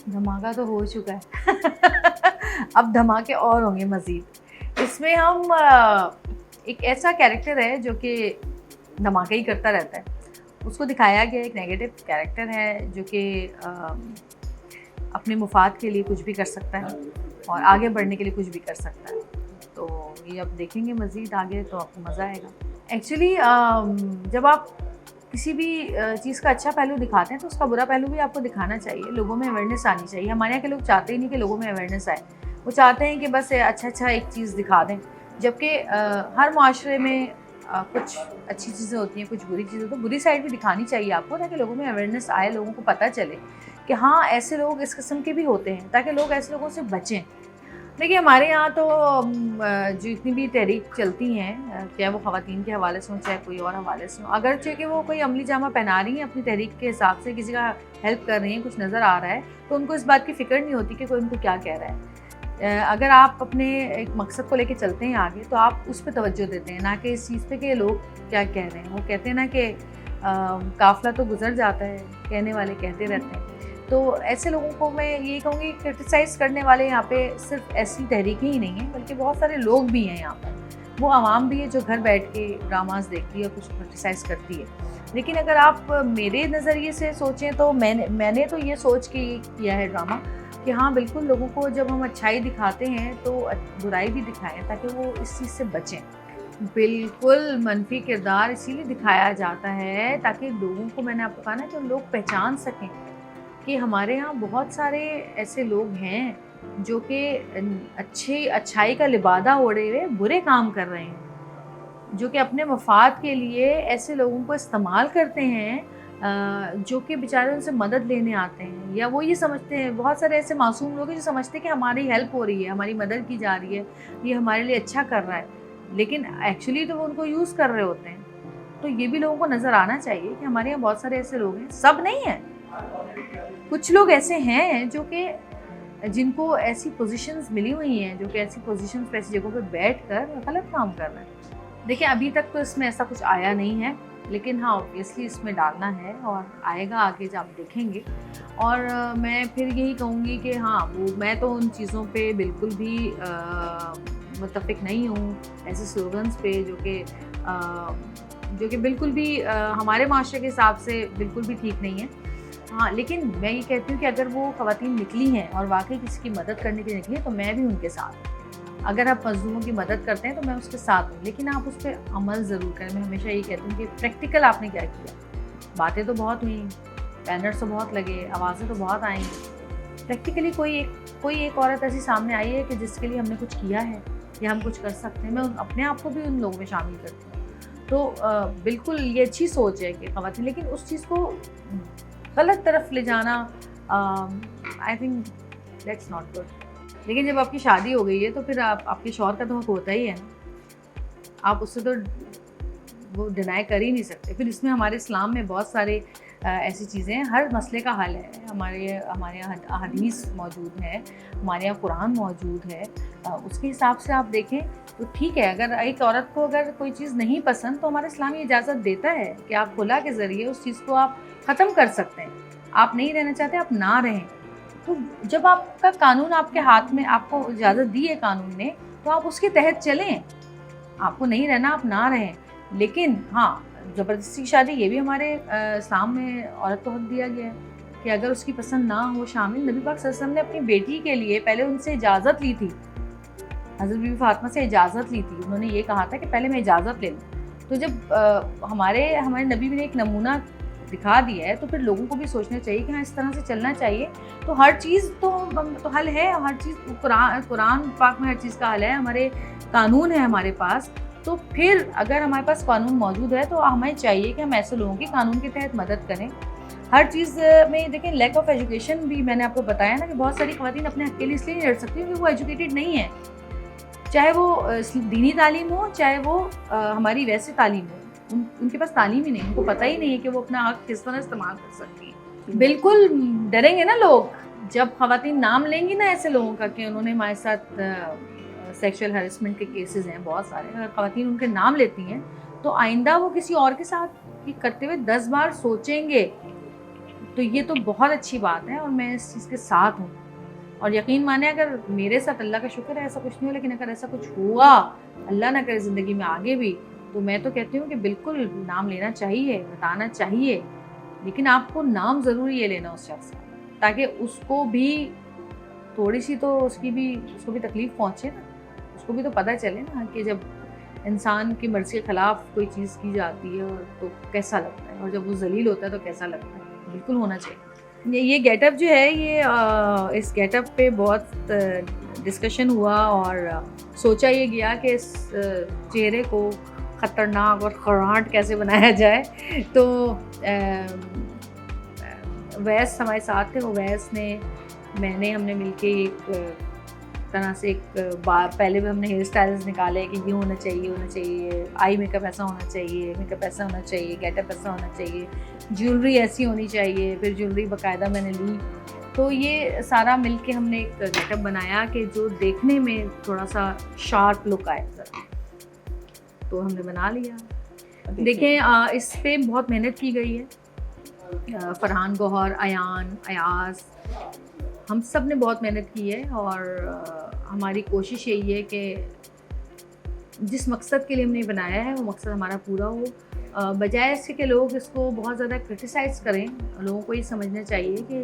دھماکہ تو ہو چکا ہے اب دھماکے اور ہوں گے مزید. اس میں ہم ایک ایسا کیریکٹر ہے جو کہ دھماکہ ہی کرتا رہتا ہے. اس کو دکھایا گیا ایک نیگیٹو کیریکٹر ہے جو کہ اپنے مفاد کے لیے کچھ بھی کر سکتا ہے اور آگے بڑھنے کے لیے کچھ بھی کر سکتا ہے. تو یہ اب دیکھیں گے مزید آگے تو آپ کو مزہ آئے گا. ایکچولی جب آپ کسی بھی چیز کا اچھا پہلو دکھاتے ہیں تو اس کا برا پہلو بھی آپ کو دکھانا چاہیے. لوگوں میں اویئرنیس آنی چاہیے. ہمارے یہاں کے لوگ چاہتے ہی نہیں کہ لوگوں میں اویئرنیس آئے. وہ چاہتے ہیں کہ بس اچھا ایک چیز دکھا دیں. جبکہ ہر معاشرے میں کچھ اچھی چیزیں ہوتی ہیں, کچھ بری چیزیں. تو بری سائڈ بھی دکھانی چاہیے آپ کو تاکہ لوگوں میں اویئرنیس آئے, لوگوں کو پتہ چلے کہ ہاں ایسے لوگ اس قسم کے بھی ہوتے ہیں, تاکہ لوگ ایسے لوگوں سے بچیں. دیکھیے ہمارے یہاں تو جو اتنی بھی تحریک چلتی ہیں, چاہے وہ خواتین کے حوالے سے ہوں چاہے کوئی اور حوالے سے ہوں, اگرچہ کہ وہ کوئی عملی جامہ پہنا رہی ہیں اپنی تحریک کے حساب سے, کسی کا ہیلپ کر رہی ہیں, کچھ نظر آ رہا ہے, تو ان کو اس بات کی فکر نہیں ہوتی کہ کوئی ان کو کیا کہہ رہا ہے. اگر آپ اپنے ایک مقصد کو لے کے چلتے ہیں آگے تو آپ اس پہ توجہ دیتے ہیں, نہ کہ اس چیز پہ کہ لوگ کیا کہہ رہے ہیں. وہ کہتے ہیں نا کہ قافلہ تو گزر جاتا ہے, کہنے والے کہتے رہتے ہیں. تو ایسے لوگوں کو میں یہ کہوں گی کرٹیسائز کرنے والے یہاں پہ صرف ایسی تحریکیں ہی نہیں ہیں, بلکہ بہت سارے لوگ بھی ہیں یہاں پر. وہ عوام بھی ہے جو گھر بیٹھ کے ڈراماز دیکھتی ہے اور کچھ کرٹیسائز کرتی ہے. لیکن اگر آپ میرے نظریے سے سوچیں تو میں نے تو یہ سوچ کے کیا ہے ڈرامہ کہ ہاں بالکل لوگوں کو جب ہم اچھائی دکھاتے ہیں تو برائی بھی دکھائیں تاکہ وہ اس چیز سے بچیں. بالکل منفی کردار اسی لیے دکھایا جاتا ہے تاکہ لوگوں کو, میں نے آپ کو کہا نا, کہ لوگ پہچان سکیں کہ ہمارے ہاں بہت سارے ایسے لوگ ہیں جو کہ اچھائی کا لبادہ اوڑھے ہوئے برے کام کر رہے ہیں, جو کہ اپنے مفاد کے لیے ایسے لوگوں کو استعمال کرتے ہیں جو کہ بیچارے ان سے مدد لینے آتے ہیں, یا وہ یہ سمجھتے ہیں, بہت سارے ایسے معصوم لوگ ہیں جو سمجھتے ہیں کہ ہماری ہیلپ ہو رہی ہے, ہماری مدد کی جا رہی ہے, یہ ہمارے لیے اچھا کر رہا ہے, لیکن ایکچولی تو وہ ان کو یوز کر رہے ہوتے ہیں. تو یہ بھی لوگوں کو نظر آنا چاہیے کہ ہمارے یہاں بہت سارے ایسے لوگ ہیں, سب نہیں ہیں, کچھ لوگ ایسے ہیں جو کہ جن کو ایسی پوزیشنز ملی ہوئی ہیں, جو کہ ایسی پوزیشنز پہ ایسی جگہوں پہ بیٹھ کر غلط کام کر رہے ہیں. دیکھیں ابھی تک تو اس میں ایسا کچھ آیا نہیں ہے, لیکن ہاں اوبویسلی اس میں ڈالنا ہے اور آئے گا آگے جب آپ دیکھیں گے. اور میں پھر یہی کہوں گی کہ ہاں میں تو ان چیزوں پہ بالکل بھی متفق نہیں ہوں, ایسے سلوگنس پہ جو کہ بالکل بھی ہمارے معاشرے کے حساب سے بالکل بھی ٹھیک نہیں ہے. ہاں لیکن میں یہ کہتی ہوں کہ اگر وہ خواتین نکلی ہیں اور واقعی کسی کی مدد کرنے کے لیے نکلی ہیں تو میں بھی ان کے ساتھ ہوں. اگر آپ مظلوموں کی مدد کرتے ہیں تو میں اس کے ساتھ ہوں, لیکن آپ اس پہ عمل ضرور کریں. میں ہمیشہ یہ کہتی ہوں کہ پریکٹیکل آپ نے کیا کیا. باتیں تو بہت ہوئیں, بینرز تو بہت لگے, آوازیں تو بہت آئیں, پریکٹیکلی کوئی ایک عورت ایسی سامنے آئی ہے کہ جس کے لیے ہم نے کچھ کیا ہے یا ہم کچھ کر سکتے ہیں. میں اپنے آپ کو بھی ان لوگوں میں شامل کرتی ہوں. تو بالکل یہ اچھی سوچ ہے کہ خواتین, لیکن اس چیز کو غلط طرف لے جانا I think that's not good. لیکن جب آپ کی شادی ہو گئی ہے تو پھر آپ کے شوہر کا تو حق ہوتا ہی ہے نا, آپ اس سے تو وہ ڈینائی کر ہی نہیں سکتے. پھر اس میں ہمارے اسلام میں بہت سارے ایسی چیزیں ہیں, ہر مسئلے کا حل ہے. ہمارے یہاں حدیث موجود ہے, ہمارے یہاں قرآن موجود ہے. اس کے حساب سے آپ دیکھیں تو ٹھیک ہے. اگر ایک عورت کو اگر کوئی چیز نہیں پسند تو ہمارا اسلام یہ اجازت دیتا ہے کہ آپ خلا کے ذریعے اس چیز کو آپ ختم کر سکتے ہیں. آپ نہیں رہنا چاہتے, آپ نہ رہیں. تو جب آپ کا قانون آپ کے ہاتھ میں, آپ کو اجازت دی ہے قانون نے, تو آپ اس کے تحت چلیں. آپ کو نہیں رہنا, آپ نہ رہیں. لیکن ہاں زبردستی کی شادی, یہ بھی ہمارے اسلام میں عورت کو حق دیا گیا ہے کہ اگر اس کی پسند نہ ہو شامل. نبی پاک صلی اللہ علیہ وسلم نے اپنی بیٹی کے لیے پہلے ان سے اجازت لی تھی, حضرت بی بی فاطمہ سے اجازت لی تھی. انہوں نے یہ کہا تھا کہ پہلے میں اجازت لے لوں. تو جب ہمارے نبی نے ایک نمونہ دکھا دیا ہے تو پھر لوگوں کو بھی سوچنا چاہیے کہ ہاں اس طرح سے چلنا چاہیے. تو ہر چیز تو حل ہے, ہر چیز قرآن پاک میں ہر چیز کا حل ہے, ہمارے قانون ہے ہمارے پاس. تو پھر اگر ہمارے پاس قانون موجود ہے تو ہمیں چاہیے کہ ہم ایسے لوگوں کی قانون کے تحت مدد کریں. ہر چیز میں دیکھیں لیک آف ایجوکیشن بھی, میں نے آپ کو بتایا نا کہ بہت ساری خواتین اپنے حق کے لیے اس لیے نہیں لڑ سکتی کیونکہ وہ ایجوکیٹڈ نہیں ہیں, چاہے وہ دینی تعلیم ہو چاہے وہ ہماری ویسی تعلیم ہو. ان کے پاس تعلیم ہی نہیں, ان کو پتہ ہی نہیں ہے کہ وہ اپنا حق کس طرح استعمال کر سکتی ہیں. بالکل ڈریں گے نا لوگ جب خواتین نام لیں گی نا ایسے لوگوں کا کہ انہوں نے ہمارے ساتھ سیکشل ہیرسمنٹ کے کیسز ہیں بہت سارے. اگر خواتین ان کے نام لیتی ہیں تو آئندہ وہ کسی اور کے ساتھ کرتے ہوئے 10 بار سوچیں گے تو یہ تو بہت اچھی بات ہے اور میں اس چیز کے ساتھ ہوں. اور یقین مانیں اگر میرے ساتھ اللہ کا شکر ہے ایسا کچھ نہیں ہو، لیکن اگر ایسا کچھ ہوا اللہ نہ کرے زندگی میں آگے بھی، تو میں تو کہتی ہوں کہ بالکل نام لینا چاہیے، بتانا چاہیے، لیکن آپ کو نام ضرور یہ لینا اس شخص کا، تاکہ اس کو بھی تھوڑی سی تو اس کو بھی تکلیف پہنچے نا، اس کو بھی تو پتہ چلے نا کہ جب انسان کی مرضی کے خلاف کوئی چیز کی جاتی ہے تو کیسا لگتا ہے، اور جب وہ ذلیل ہوتا ہے تو کیسا لگتا ہے. بالکل ہونا چاہیے. یہ گیٹ اپ جو ہے یہ اس گیٹ اپ پہ بہت ڈسکشن ہوا اور سوچا یہ گیا کہ اس چہرے کو خطرناک اور خراٹ کیسے بنایا جائے. تو ویس ہمارے ساتھ تھے، ویس نے ہم نے مل کے ایک طرح سے ایک بار پہلے بھی ہم نے ہیئر اسٹائلز نکالے کہ یہ ہونا چاہیے، آئی میک اپ ایسا ہونا چاہیے، میک اپ ایسا ہونا چاہیے، گیٹ اپ ایسا ہونا چاہیے، جیولری ایسی ہونی چاہیے. پھر جیولری باقاعدہ میں نے لی. تو یہ سارا مل کے ہم نے ایک گیٹ اپ بنایا کہ جو دیکھنے میں تھوڑا سا شارپ لک آئے ذرا. تو ہم نے بنا لیا. دیکھیں اس پہ بہت محنت کی گئی ہے. فرحان گوہر، ایان، ایاز، ہم سب نے بہت محنت کی ہے اور ہماری کوشش یہی ہے کہ جس مقصد کے لیے ہم نے بنایا ہے وہ مقصد ہمارا پورا ہو. بجائے اس کے کہ لوگ اس کو بہت زیادہ کرٹیسائز کریں، لوگوں کو یہ سمجھنا چاہیے کہ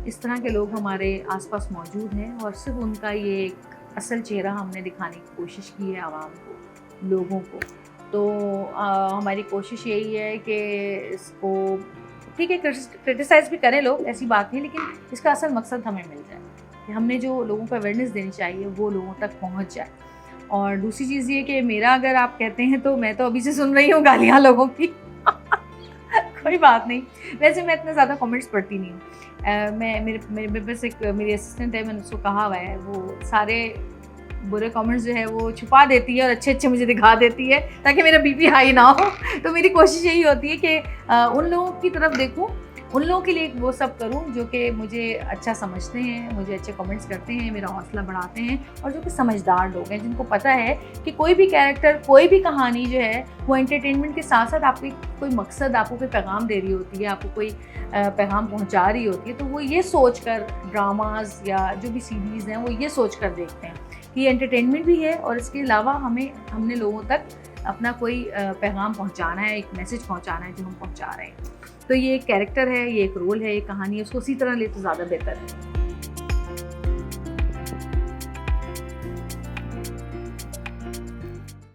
اس طرح کے لوگ ہمارے آس پاس موجود ہیں اور صرف ان کا یہ ایک اصل چہرہ ہم نے دکھانے کی کوشش کی ہے عوام کو، لوگوں کو. تو ہماری کوشش یہی ہے کہ اس کو ٹھیک ہے کرٹیسائز بھی کریں لوگ، ایسی بات نہیں، لیکن اس کا اصل مقصد ہمیں مل جائے کہ ہم نے جو لوگوں کو اویئرنیس دینی چاہیے وہ لوگوں تک پہنچ جائے. اور دوسری چیز یہ کہ میرا اگر آپ کہتے ہیں تو میں تو ابھی سے سن رہی ہوں گالیاں لوگوں کی. کوئی بات نہیں، ویسے میں اتنے زیادہ کامنٹس پڑھتی نہیں ہوں. میرے پاس ایک میری اسسٹنٹ ہے، میں نے اس کو کہا ہوا ہے وہ سارے برے کامنٹس جو ہے وہ چھپا دیتی ہے اور اچھے مجھے دکھا دیتی ہے تاکہ میرا بی پی ہائی نہ ہو. تو میری کوشش یہی ہوتی ہے کہ ان لوگوں کی طرف دیکھوں، ان لوگوں کے لیے وہ سب کروں جو کہ مجھے اچھا سمجھتے ہیں، مجھے اچھے کمنٹس کرتے ہیں، میرا حوصلہ بڑھاتے ہیں، اور جو کہ سمجھدار لوگ ہیں جن کو پتہ ہے کہ کوئی بھی کیریکٹر، کوئی بھی کہانی جو ہے وہ انٹرٹینمنٹ کے ساتھ ساتھ آپ کی کوئی مقصد، آپ کو کوئی پیغام دے رہی ہوتی ہے، آپ کو کوئی پیغام پہنچا رہی ہوتی ہے. تو وہ یہ سوچ کر ڈراماز یا جو بھی سیریز ہیں وہ یہ سوچ کر دیکھتے ہیں کہ یہ انٹرٹینمنٹ بھی ہے اور اس کے علاوہ ہم نے لوگوں تک اپنا کوئی پیغام پہنچانا ہے، ایک میسج پہنچانا ہے جو ہم پہنچا رہے ہیں. تو یہ ایک کیریکٹر ہے، یہ ایک رول ہے، ایک کہانی ہے، اس کو اسی طرح لے تو زیادہ بہتر ہے.